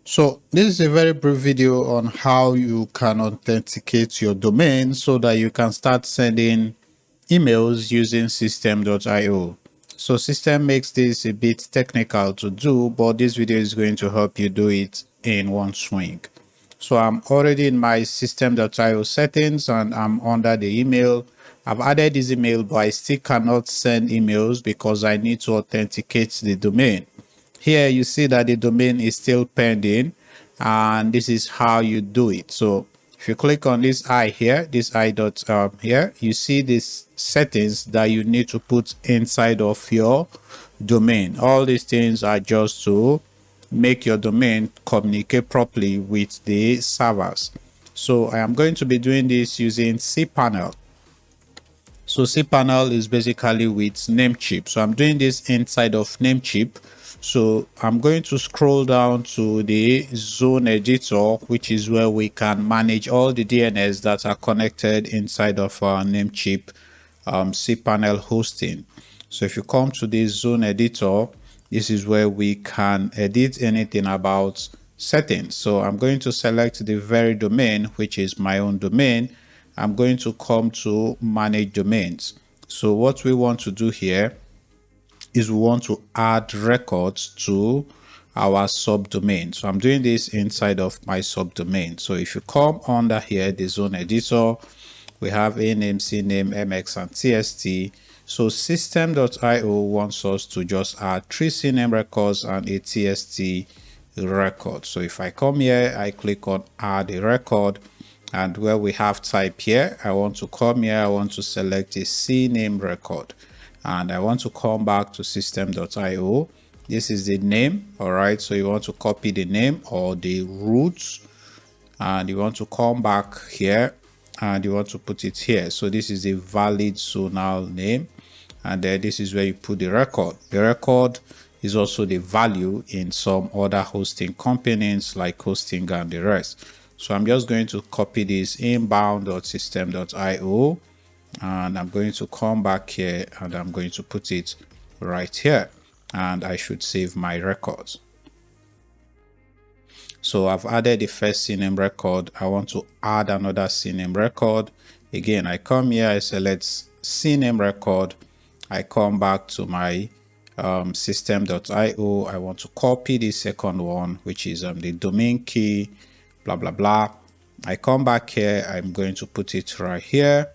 So this is a very brief video on how you can authenticate your domain so that you can start sending emails using system.io. So system makes this a bit technical to do, but this video is going to help you do it in one swing. So I'm already in my system.io settings and I'm under the email. I've added this email, but I still cannot send emails because I need to authenticate the domain. Here you see that the domain is still pending, and this is how you do it. So if you click on this I here, this I dot here, you see these settings that you need to put inside of your domain. All these things are just to make your domain communicate properly with the servers. So I am going to be doing this using cPanel. So cPanel is basically with Namecheap. So I'm doing this inside of Namecheap. So I'm going to scroll down to the zone editor, which is where we can manage all the DNS that are connected inside of our Namecheap cPanel hosting. So if you come to this zone editor, this is where we can edit anything about settings. So I'm going to select the very domain, which is my own domain. I'm going to come to manage domains. So what we want to do here is we want to add records to our subdomain. So I'm doing this inside of my subdomain. So if you come under here, the zone editor, we have a name, cname, mx, and tst. So system.io wants us to just add 3 cname records and a tst record. So if I come here, I click on add a record, and where we have type here, I want to come here, I want to select a cname record, and I want to come back to system.io. This is the name. All right, so you want to copy the name or the roots, and you want to come back here and you want to put it here. So this is a valid zonal name, and then this is where you put the record. The record is also the value in some other hosting companies like Hosting and the rest. So I'm just going to copy this inbound.system.io, and I'm going to come back here and I'm going to put it right here, and I should save my records. So I've added the first CNAME record. I want to add another CNAME record. Again, I come here, I select CNAME record. I come back to my system.io. I want to copy the second one, which is the domain key, blah, blah, blah. I come back here. I'm going to put it right here.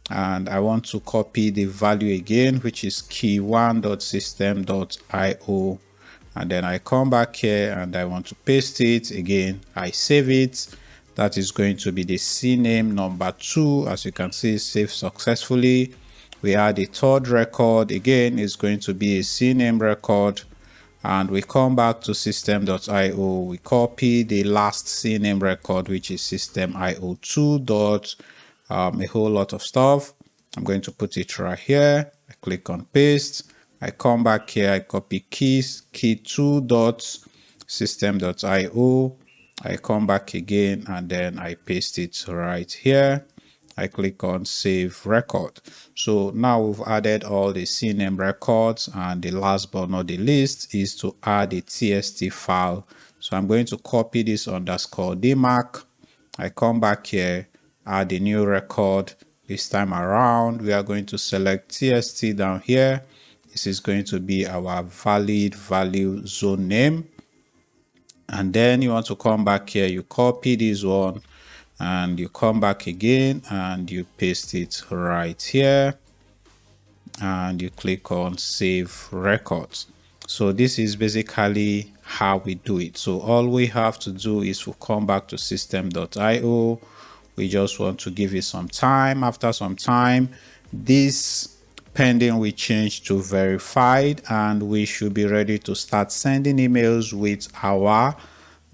And I want to copy the value again, which is key1.system.io. And then I come back here and I want to paste it again. I save it. That is going to be the CNAME number 2. As you can see, saved successfully. We add a third record. Again, it's going to be a CNAME record. And we come back to system.io. We copy the last CNAME record, which is system.io2. A whole lot of stuff. I'm going to put it right here. I click on paste. I come back here, I copy keys, key2.system.io. I come back again and then I paste it right here. I click on save record. So now we've added all the CNAME records, and the last but not the least is to add a TST file. So I'm going to copy this underscore DMARC. I come back here, add a new record. This time around, we are going to select TST down here. This is going to be our valid value zone name. And then you want to come back here, you copy this one and you come back again and you paste it right here and you click on save records. So this is basically how we do it. So all we have to do is to come back to system.io. We just want to give it some time. After some time, this pending will change to verified, and we should be ready to start sending emails with our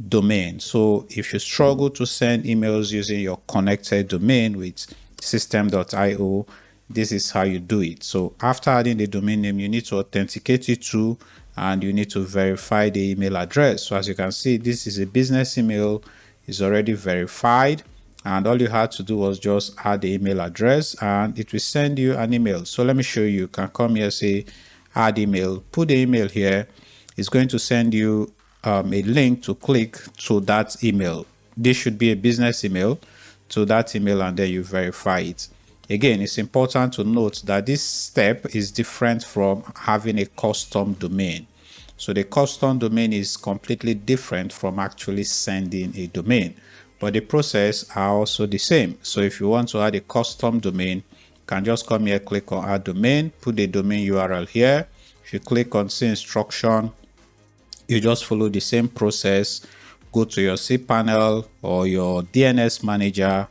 domain. So if you struggle to send emails using your connected domain with system.io, this is how you do it. So after adding the domain name, you need to authenticate it too, and you need to verify the email address. So as you can see, this is a business email, is already verified, and all you had to do was just add the email address and it will send you an email. So let me show you. You can come here, say add email, put the email here. It's going to send you a link to click to that email. This should be a business email, to that email, and then you verify it. Again, it's important to note that this step is different from having a custom domain. So the custom domain is completely different from actually sending a domain, but the process are also the same. So if you want to add a custom domain, you can just come here, click on add domain, put the domain URL here. If you click on see instruction, you just follow the same process. Go to your cPanel or your DNS manager,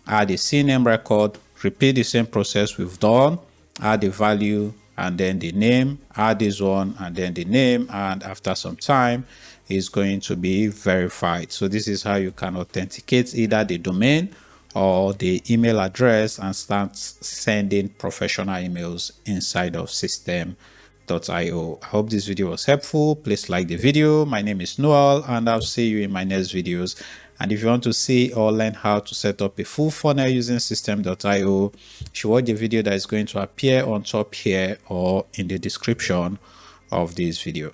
add a CNAME record, repeat the same process we've done, add the value and then the name, add this one and then the name, and after some time it's going to be verified. So this is how you can authenticate either the domain or the email address and start sending professional emails inside of system.io. I hope this video was helpful. Please like the video. My name is Noel and I'll see you in my next videos. And if you want to see or learn how to set up a full funnel using system.io, you should watch the video that is going to appear on top here or in the description of this video.